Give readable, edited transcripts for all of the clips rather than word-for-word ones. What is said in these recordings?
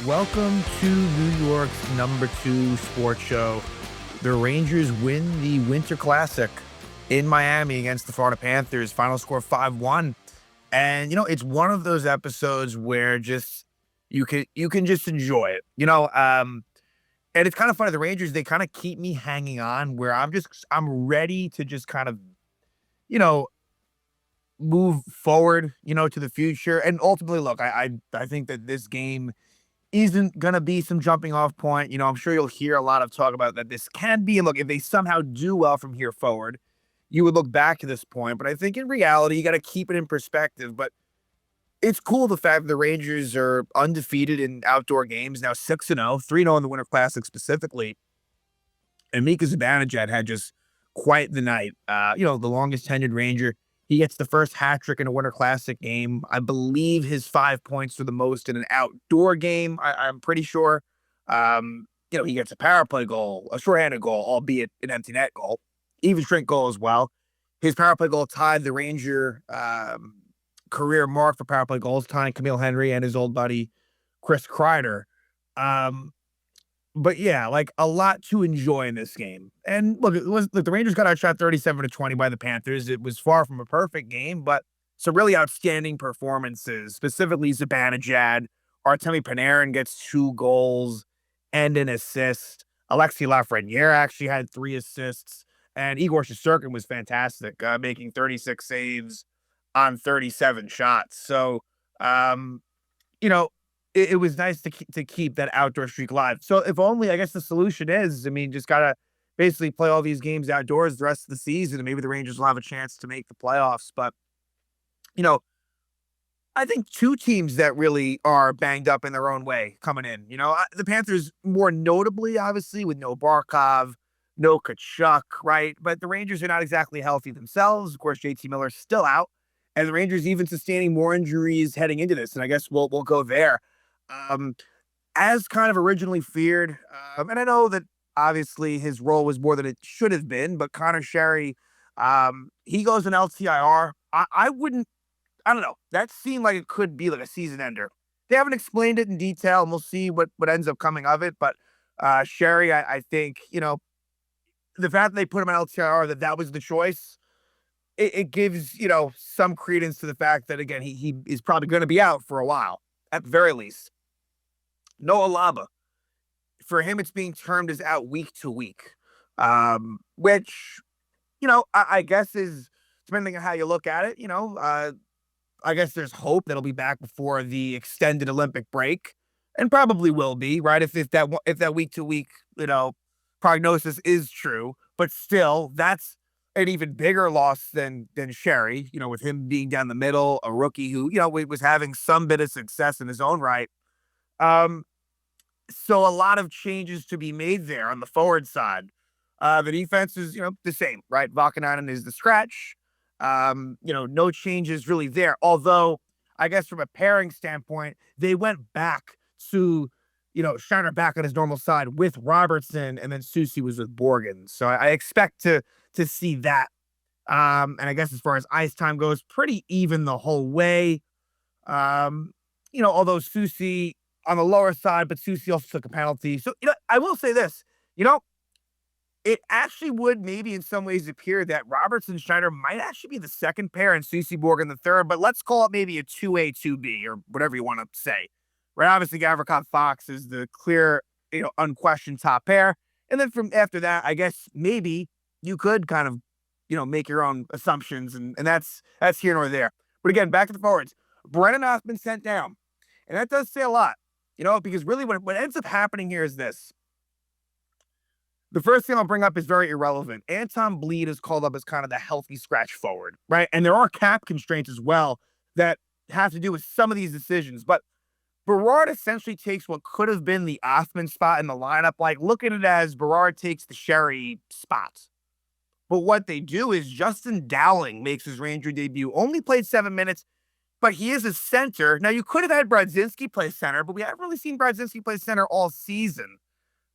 Welcome to New York's #2 sports show. The Rangers win the Winter Classic in Miami against the Florida Panthers. Final score 5-1. And it's one of those episodes where just you can just enjoy it. And it's kind of funny. The Rangers, they kind of keep me hanging on where I'm ready to just kind of, you know, move forward, to the future. And ultimately, look, I think that this game isn't gonna be some jumping off point. I'm sure you'll hear a lot of talk about that this can be. And look, if they somehow do well from here forward, you would look back to this point. But I think in reality, you got to keep it in perspective. But it's cool the fact that the Rangers are undefeated in outdoor games now, 6-0, 3-0 in the Winter Classic specifically. And Mika Zibanejad had just quite the night. The longest tenured Ranger. He gets the first hat trick in a Winter Classic game. I believe his 5 points are the most in an outdoor game. I'm pretty sure. He gets a power play goal, a shorthanded goal, albeit an empty net goal, even strength goal as well. His power play goal tied the Ranger career mark for power play goals, tying Camille Henry and his old buddy Chris Kreider. Um, but yeah, like a lot to enjoy in this game. And look, the Rangers got outshot 37-20 by the Panthers. It was far from a perfect game, but some really outstanding performances, specifically Zibanejad. Artemi Panarin gets 2 goals and an assist. Alexis Lafrenière actually had 3 assists. And Igor Shesterkin was fantastic, making 36 saves on 37 shots. So, you know, it was nice to keep that outdoor streak alive. So if only, I guess the solution is, just gotta basically play all these games outdoors the rest of the season, and maybe the Rangers will have a chance to make the playoffs. But you know, I think two teams that really are banged up in their own way coming in. The Panthers more notably, obviously, with no Barkov, no Kachuk, right? But the Rangers are not exactly healthy themselves. Of course, JT Miller's still out, and the Rangers even sustaining more injuries heading into this. And I guess we'll go there. Um, as kind of originally feared, and I know that obviously his role was more than it should have been, but Connor Sherry, he goes in LTIR. I wouldn't, I don't know. That seemed like it could be like a season ender. They haven't explained it in detail, and we'll see what ends up coming of it. But Sherry, I think, the fact that they put him on LTIR, that was the choice, it gives, some credence to the fact that, again, he is probably going to be out for a while, at the very least. Noah Laba, for him, it's being termed as out week to week, which, I guess is, depending on how you look at it, I guess there's hope that he'll be back before the extended Olympic break, and probably will be, right? If that week to week, prognosis is true, but still, that's an even bigger loss than Sherry, with him being down the middle, a rookie who, was having some bit of success in his own right. Um, so a lot of changes to be made there on the forward side. The defense is, the same, right? Vakanainen is the scratch. No changes really there. Although, I guess from a pairing standpoint, they went back to, Shiner back on his normal side with Robertson, and then Susie was with Borgen. So I expect to see that. And I guess as far as ice time goes, pretty even the whole way. Although Susie on the lower side, but Susie also took a penalty. So, I will say this, it actually would maybe in some ways appear that Robertson Schneider might actually be the second pair and Susie Borgen the third, but let's call it maybe a 2A, 2B, or whatever you want to say. Right? Obviously, Gavrikov Fox is the clear, unquestioned top pair. And then from after that, I guess maybe you could kind of, make your own assumptions, and that's here nor there. But again, back to the forwards. Brennan has been sent down. And that does say a lot, because really what ends up happening here is this. The first thing I'll bring up is very irrelevant. Anton Bleed is called up as kind of the healthy scratch forward, right? And there are cap constraints as well that have to do with some of these decisions. But Berard essentially takes what could have been the Othman spot in the lineup. Like, look at it as Berard takes the Sherry spot. But what they do is Justin Dowling makes his Ranger debut, only played 7 minutes, but he is a center. Now, you could have had Brodzinski play center, but we haven't really seen Brodzinski play center all season.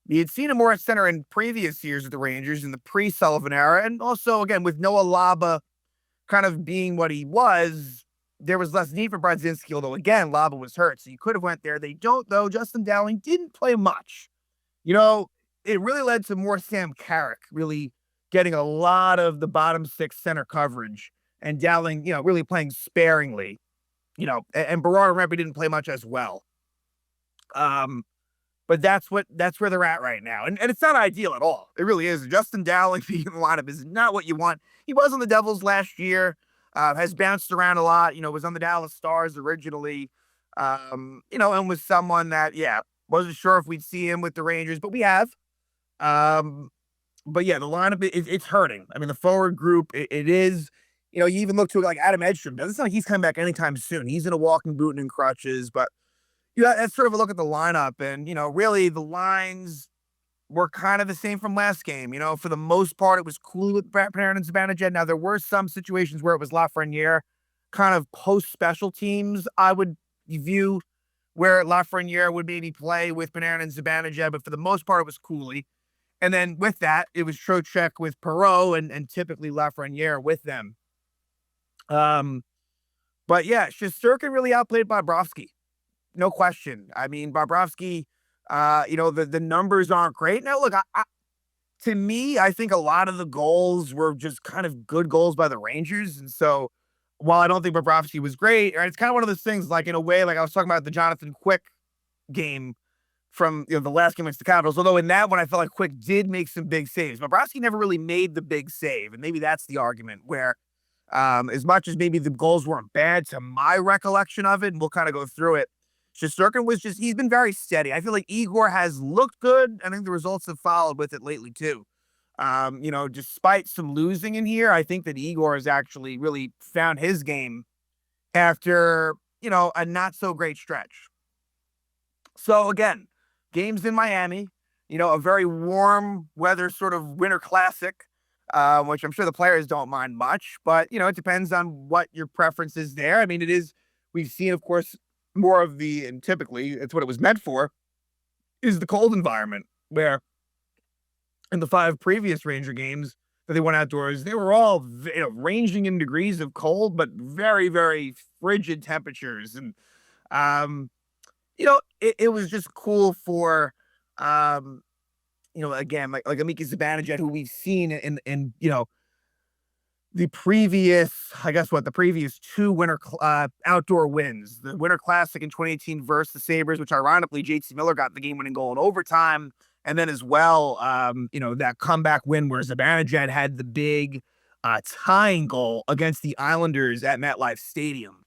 We had seen him more at center in previous years with the Rangers in the pre-Sullivan era, and also, again, with Noah Laba kind of being what he was, there was less need for Brodzinski, although again, Laba was hurt, so you could have went there. They don't though. Justin Dowling didn't play much. You know, it really led to more Sam Carrick really getting a lot of the bottom six center coverage and Dowling, really playing sparingly. And Berard and Rempe didn't play much as well. But that's where they're at right now. And it's not ideal at all. It really is. Justin Dowling being in the lineup is not what you want. He was on the Devils last year, has bounced around a lot, was on the Dallas Stars originally, and was someone that, wasn't sure if we'd see him with the Rangers, but we have. But yeah, the lineup, it's hurting. I mean, the forward group, it is, you even look to like Adam Edstrom. Doesn't sound like he's coming back anytime soon. He's in a walking boot and in crutches, but that's sort of a look at the lineup. And, really the lines were kind of the same from last game. For the most part, it was cool with Panarin and Zibanejad. Now, there were some situations where it was Lafrenière kind of post special teams, I would view, where Lafrenière would maybe play with Panarin and Zibanejad, but for the most part, it was Cooley. And then with that, it was Trocheck with Perreault and typically Lafrenière with them. But yeah, Shesterkin really outplayed Bobrovsky. No question. I mean, Bobrovsky, the numbers aren't great. Now, look, to me, I think a lot of the goals were just kind of good goals by the Rangers. And so while I don't think Bobrovsky was great, right, it's kind of one of those things, like in a way, like I was talking about the Jonathan Quick game from the last game against the Capitals. Although in that one, I felt like Quick did make some big saves. Bobrovsky never really made the big save. And maybe that's the argument where as much as maybe the goals weren't bad to my recollection of it, and we'll kind of go through it, Shesterkin he's been very steady. I feel like Igor has looked good. I think the results have followed with it lately too. Despite some losing in here, I think that Igor has actually really found his game after, a not so great stretch. So again, games in Miami, a very warm weather sort of winter classic, which I'm sure the players don't mind much, but, it depends on what your preference is there. I mean, we've seen, of course, more of and typically it's what it was meant for, is the cold environment, where in the 5 previous Ranger games that they went outdoors, they were all, ranging in degrees of cold, but very, very frigid temperatures. And, it was just cool for, again, like a Mika Zibanejad, who we've seen in the previous 2 winter outdoor wins, the Winter Classic in 2018 versus the Sabres, which ironically JT Miller got the game-winning goal in overtime, and then as well, that comeback win where Zibanejad had the big tying goal against the Islanders at MetLife Stadium.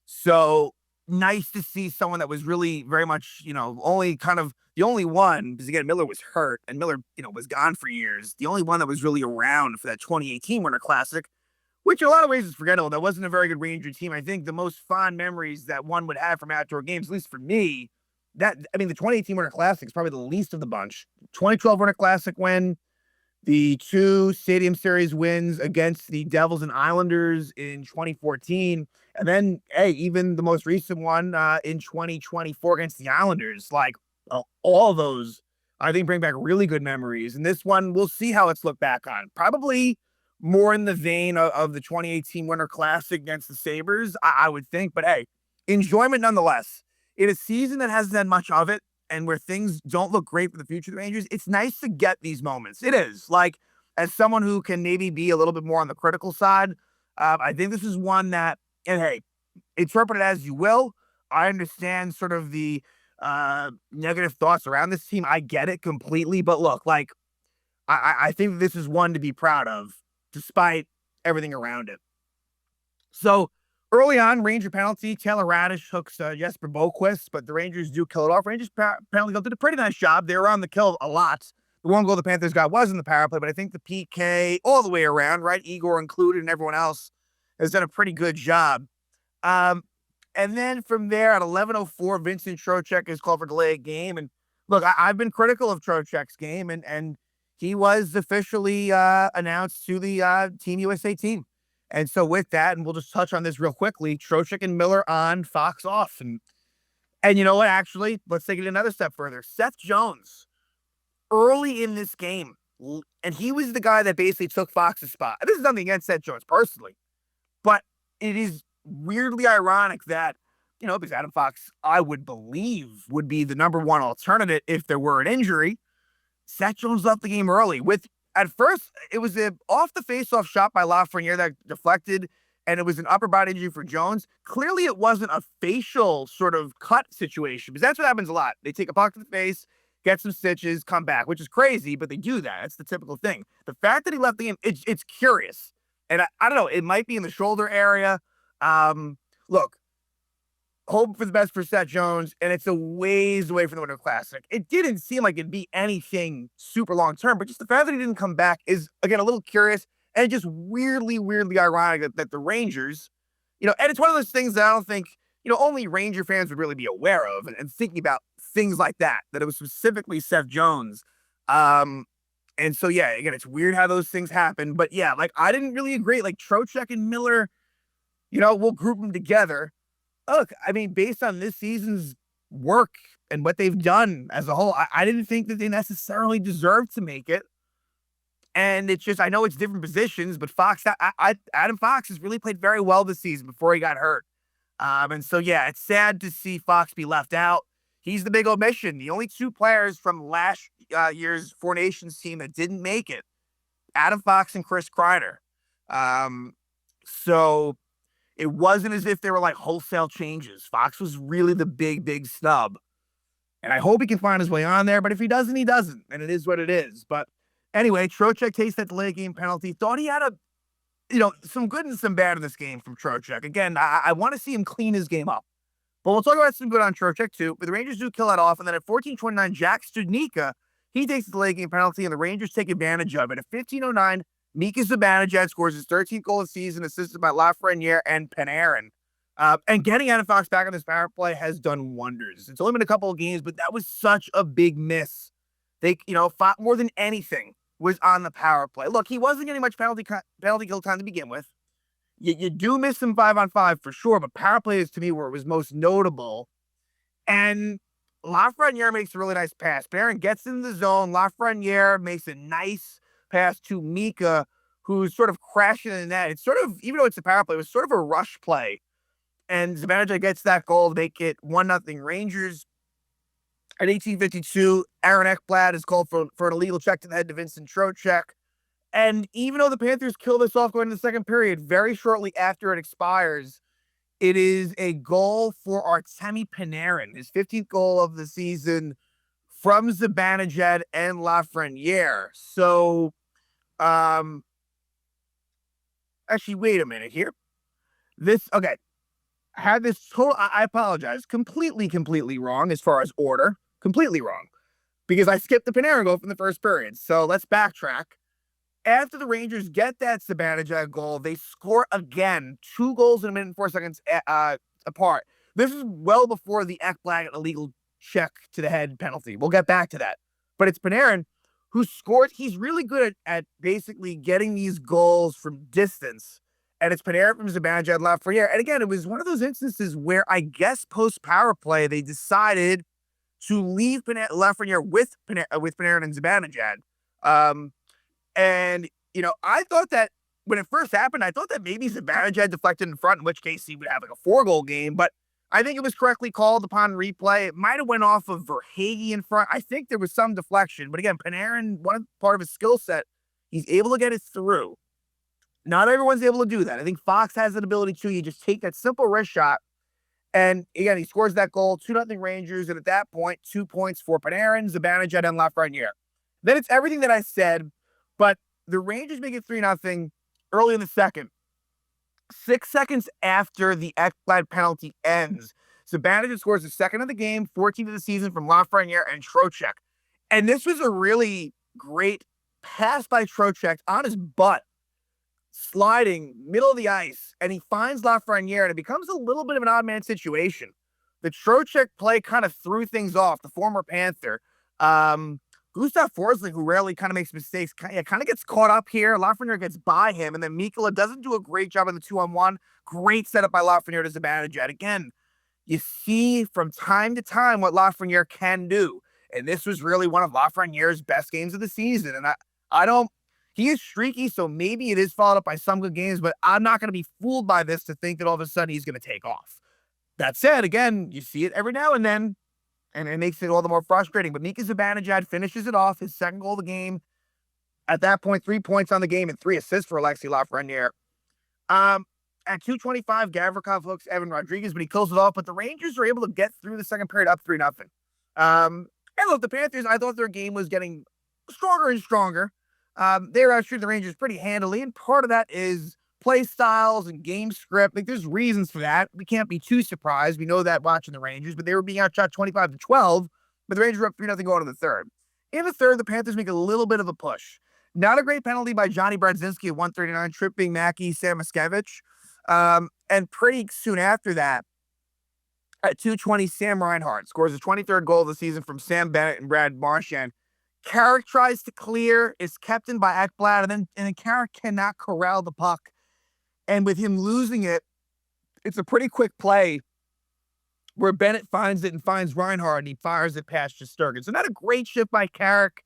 So nice to see someone that was really very much, only kind of the only one, because again, Miller was hurt and Miller, was gone for years. The only one that was really around for that 2018 Winter Classic, which in a lot of ways is forgettable. That wasn't a very good Ranger team. I think the most fond memories that one would have from outdoor games, at least for me, the 2018 Winter Classic is probably the least of the bunch. 2012 Winter Classic win, the 2 Stadium Series wins against the Devils and Islanders in 2014, and then, hey, even the most recent one in 2024 against the Islanders. Like, all those, I think, bring back really good memories. And this one, we'll see how it's looked back on. Probably more in the vein of the 2018 Winter Classic against the Sabres, I would think. But hey, enjoyment nonetheless. In a season that hasn't had much of it, and where things don't look great for the future of the Rangers, it's nice to get these moments. It is. Like, as someone who can maybe be a little bit more on the critical side, I think this is one that, and hey, interpret it as you will. I understand sort of the negative thoughts around this team. I get it completely. But look, like, I think this is one to be proud of, despite everything around it. So, early on, Ranger penalty, Taylor Radish hooks Jesper Boquist, but the Rangers do kill it off. Rangers penalty did a pretty nice job. They were on the kill a lot. The one goal the Panthers got was in the power play, but I think the PK all the way around, right, Igor included and everyone else, has done a pretty good job. And then from there, at 11:04, Vincent Trocheck is called for delayed game. And look, I've been critical of Trocheck's game, and he was officially announced to the Team USA team. And so with that, and we'll just touch on this real quickly, Trocheck and Miller on, Fox off. And you know what, actually, let's take it another step further. Seth Jones, early in this game, and he was the guy that basically took Fox's spot. This is nothing against Seth Jones personally, but it is weirdly ironic that, because Adam Fox, I would believe, would be the number one alternative if there were an injury. Seth Jones left the game early with, at first, it was a off the face-off shot by Lafrenière that deflected, and it was an upper body injury for Jones. Clearly, it wasn't a facial sort of cut situation, because that's what happens a lot. They take a puck to the face, get some stitches, come back, which is crazy, but they do that. That's the typical thing. The fact that he left the game, it's curious. And I don't know, it might be in the shoulder area. Look, hope for the best for Seth Jones, and it's a ways away from the Winter Classic. It didn't seem like it'd be anything super long-term, but just the fact that he didn't come back is, again, a little curious and just weirdly ironic that the Rangers, and it's one of those things that I don't think, only Ranger fans would really be aware of and thinking about things like that it was specifically Seth Jones. And so, yeah, again, it's weird how those things happen, but yeah, like, I didn't really agree. Like, Trocheck and Miller, we'll group them together. Look, I mean, based on this season's work and what they've done as a whole, I didn't think that they necessarily deserved to make it. And it's just, I know it's different positions, but Adam Fox has really played very well this season before he got hurt. And so, yeah, it's sad to see Fox be left out. He's the big omission. The only two players from last year's Four Nations team that didn't make it, Adam Fox and Chris Kreider. So it wasn't as if they were like wholesale changes. Fox was really the big snub. And I hope he can find his way on there, but if he doesn't, he doesn't. And it is what it is. But anyway, Trocheck takes that delay game penalty. Thought he had some good and some bad in this game from Trocheck. Again, I want to see him clean his game up. But we'll talk about some good on Trocheck too. But the Rangers do kill that off. And then at 14:29, Jack Studnicka, he takes the delay game penalty, and the Rangers take advantage of it. At 15:09, Mika Zibanejad scores his 13th goal of the season, assisted by Lafrenière and Panarin. And getting Adam Fox back on this power play has done wonders. It's only been a couple of games, but that was such a big miss. They, more than anything, was on the power play. Look, he wasn't getting much penalty kill time to begin with. You do miss him 5-on-5 for sure, but power play is, to me, where it was most notable. And Lafrenière makes a really nice pass. Panarin gets in the zone. Lafrenière makes a nice pass to Mika, who's sort of crashing in the net. It's sort of, even though it's a power play, it was sort of a rush play. And Zibanejad gets that goal to make it 1-0 Rangers. At 18:52, Aaron Ekblad is called for an illegal check to the head to Vincent Trocheck. And even though the Panthers kill this off going into the second period, very shortly after it expires, it is a goal for Artemi Panarin, his 15th goal of the season from Zibanejad and Lafrenière. So, actually, wait a minute here. Okay. I had this total, I apologize, completely wrong as far as order. Completely wrong. Because I skipped the Panarin goal from the first period. So let's backtrack. After the Rangers get that Zibanejad goal, they score again, 2 goals in a minute and 4 seconds apart. This is well before the Ekblad illegal check to the head penalty. We'll get back to that. But it's Panarin who scored. He's really good at basically getting these goals from distance. And it's Panarin from Zibanejad, Lafrenière. And again, it was one of those instances where I guess post-power play, they decided to leave Lafrenière with Panarin and Zibanejad. And, I thought that when it first happened, I thought that maybe Zibanejad deflected in front, in which case he would have like a 4-goal game. But I think it was correctly called upon replay. It might have went off of Verhaeghe in front. I think there was some deflection. But again, Panarin, part of his skill set, he's able to get it through. Not everyone's able to do that. I think Fox has that ability too. You just take that simple wrist shot, and again, he scores that goal, 2-0 Rangers, and at that point, 2 points for Panarin, Zibanejad, and Lafrenière. Then it's everything that I said, but the Rangers make it 3-0 early in the second. 6 seconds after the Ekblad penalty ends, Zibanejad scores the second of the game, 14th of the season from Lafrenière and Trocheck. And this was a really great pass by Trocheck on his butt, sliding middle of the ice, and he finds Lafrenière, and it becomes a little bit of an odd man situation. The Trocheck play kind of threw things off, the former Panther. Gustav Forsling, who rarely kind of makes mistakes, kind of gets caught up here. Lafrenière gets by him, and then Mikkola doesn't do a great job on the 2-on-1. Great setup by Lafrenière to Zibanejad. Again, you see from time to time what Lafrenière can do, and this was really one of Lafreniere's best games of the season. And He is streaky, so maybe it is followed up by some good games, but I'm not going to be fooled by this to think that all of a sudden he's going to take off. That said, again, you see it every now and then, and it makes it all the more frustrating. But Mika Zibanejad finishes it off, his second goal of the game. At that point, 3 points on the game and 3 assists for Alexis Lafrenière. At 2:25, Gavrikov hooks Evan Rodriguez, but he kills it off. But the Rangers are able to get through the second period up 3-0. And look, the Panthers, I thought their game was getting stronger and stronger. They were actually the Rangers pretty handily, and part of that is play styles and game script. Like, there's reasons for that. We can't be too surprised. We know that watching the Rangers, but they were being outshot 25-12, but the Rangers were up 3-0 going into the third. In the third, the Panthers make a little bit of a push. Not a great penalty by Johnny Brodzinski at 139, tripping Mackie Samoskevich. And pretty soon after that, at 2:20, Sam Reinhart scores his 23rd goal of the season from Sam Bennett and Brad Marchand. Carrick tries to clear, is kept in by Ekblad, and then Carrick cannot corral the puck. And with him losing it, it's a pretty quick play where Bennett finds it and finds Reinhart, and he fires it past Shesterkin. So not a great shift by Carrick,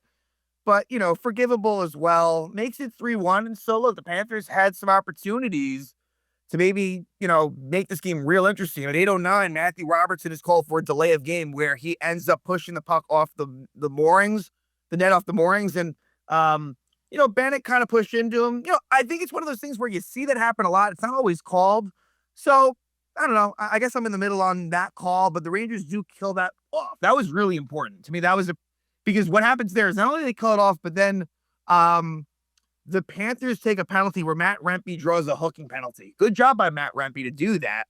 but, forgivable as well. Makes it 3-1. And so, look, the Panthers had some opportunities to maybe, make this game real interesting. At 8:09, Matthew Robertson is called for a delay of game where he ends up pushing the puck off the moorings, the net off the moorings. And, Bennett kind of pushed into him. I think it's one of those things where you see that happen a lot. It's not always called. So, I don't know. I guess I'm in the middle on that call, but the Rangers do kill that off. That was really important to me. Because what happens there is not only do they kill it off, but then the Panthers take a penalty where Matt Rempe draws a hooking penalty. Good job by Matt Rempe to do that.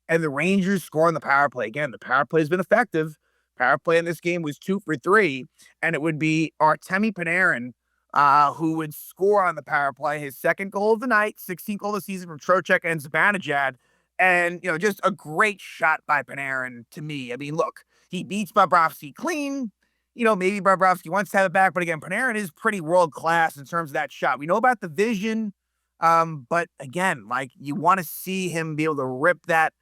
And the Rangers score on the power play. Again, the power play has been effective. Power play in this game was 2 for 3. And it would be Artemi Panarin who would score on the power play. His second goal of the night, 16th goal of the season from Trocheck and Zibanejad. And, just a great shot by Panarin to me. I mean, look, he beats Bobrovsky clean. Maybe Bobrovsky wants to have it back, but again, Panarin is pretty world-class in terms of that shot. We know about the vision, but again, you want to see him be able to rip that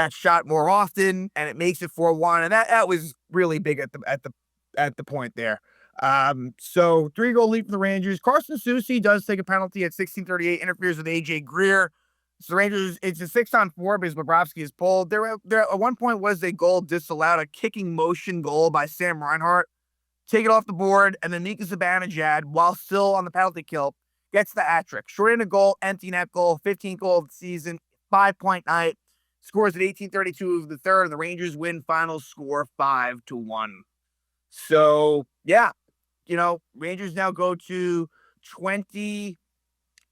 shot more often, and it makes it 4-1, and that was really big at the point there. So 3-goal lead for the Rangers. Carson Soucy does take a penalty at 16:38, interferes with AJ Greer. So the Rangers, it's a 6-on-4 because Bobrovsky is pulled. There at one point was a goal disallowed, a kicking motion goal by Sam Reinhart. Take it off the board, and then Mika Zibanejad, while still on the penalty kill, gets the hat-trick. Short-handed goal, empty net goal, 15th goal of the season, 5-point night. Scores at 18:32 of the third, and the Rangers win final score 5-1. So, yeah, Rangers now go to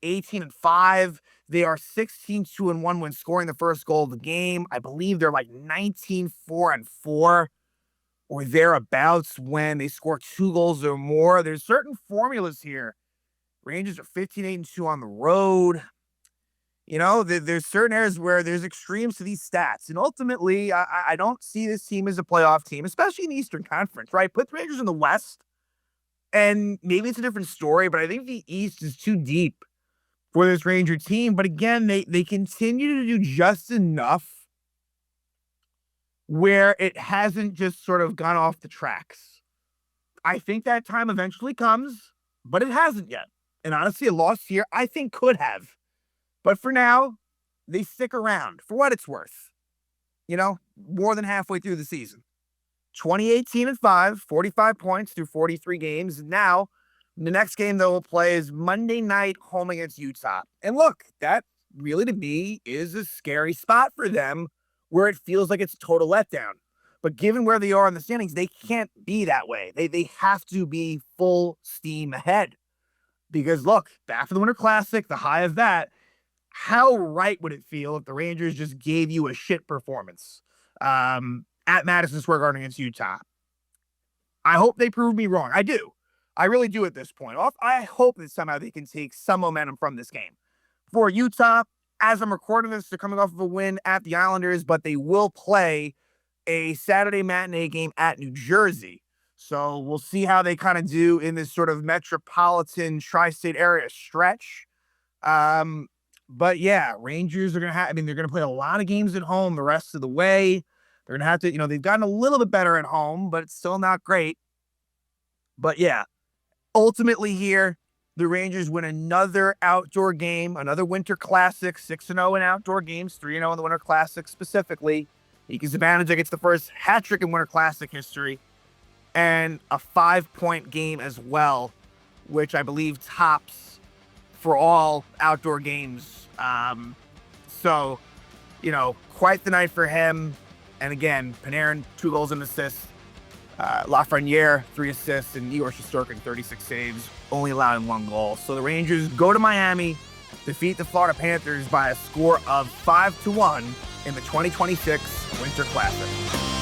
18-5. They are 16-2-1 when scoring the first goal of the game. I believe they're 19-4-4 or thereabouts when they score 2 goals or more. There's certain formulas here. Rangers are 15-8-2 on the road. There's certain areas where there's extremes to these stats. And ultimately, I don't see this team as a playoff team, especially in the Eastern Conference, right? Put the Rangers in the West, and maybe it's a different story, but I think the East is too deep for this Ranger team. But again, they continue to do just enough where it hasn't just sort of gone off the tracks. I think that time eventually comes, but it hasn't yet. And honestly, a loss here, I think, could have. But for now, they stick around for what it's worth. More than halfway through the season. 20-18-5, 45 points through 43 games. Now, the next game they'll play is Monday night home against Utah. And look, that really to me is a scary spot for them where it feels like it's a total letdown. But given where they are in the standings, they can't be that way. They have to be full steam ahead. Because look, back for the Winter Classic, the high of that, how right would it feel if the Rangers just gave you a shit performance at Madison Square Garden against Utah? I hope they prove me wrong. I do. I really do at this point. I hope that somehow they can take some momentum from this game. For Utah, as I'm recording this, they're coming off of a win at the Islanders, but they will play a Saturday matinee game at New Jersey. So we'll see how they kind of do in this sort of metropolitan tri-state area stretch. But yeah, Rangers are going to they're going to play a lot of games at home the rest of the way. They're going to have to, they've gotten a little bit better at home, but it's still not great. But yeah, ultimately here, The Rangers win another outdoor game, another Winter Classic, 6-0 in outdoor games, 3-0 in the Winter Classic specifically. Mika Zibanejad gets the first hat trick in Winter Classic history, and a 5-point game as well, which I believe tops for all outdoor games. So, quite the night for him. And again, Panarin, 2 goals and assists. Lafrenière, 3 assists, and Igor Shesterkin, 36 saves, only allowing 1 goal. So the Rangers go to Miami, defeat the Florida Panthers by a score of 5-1 in the 2026 Winter Classic.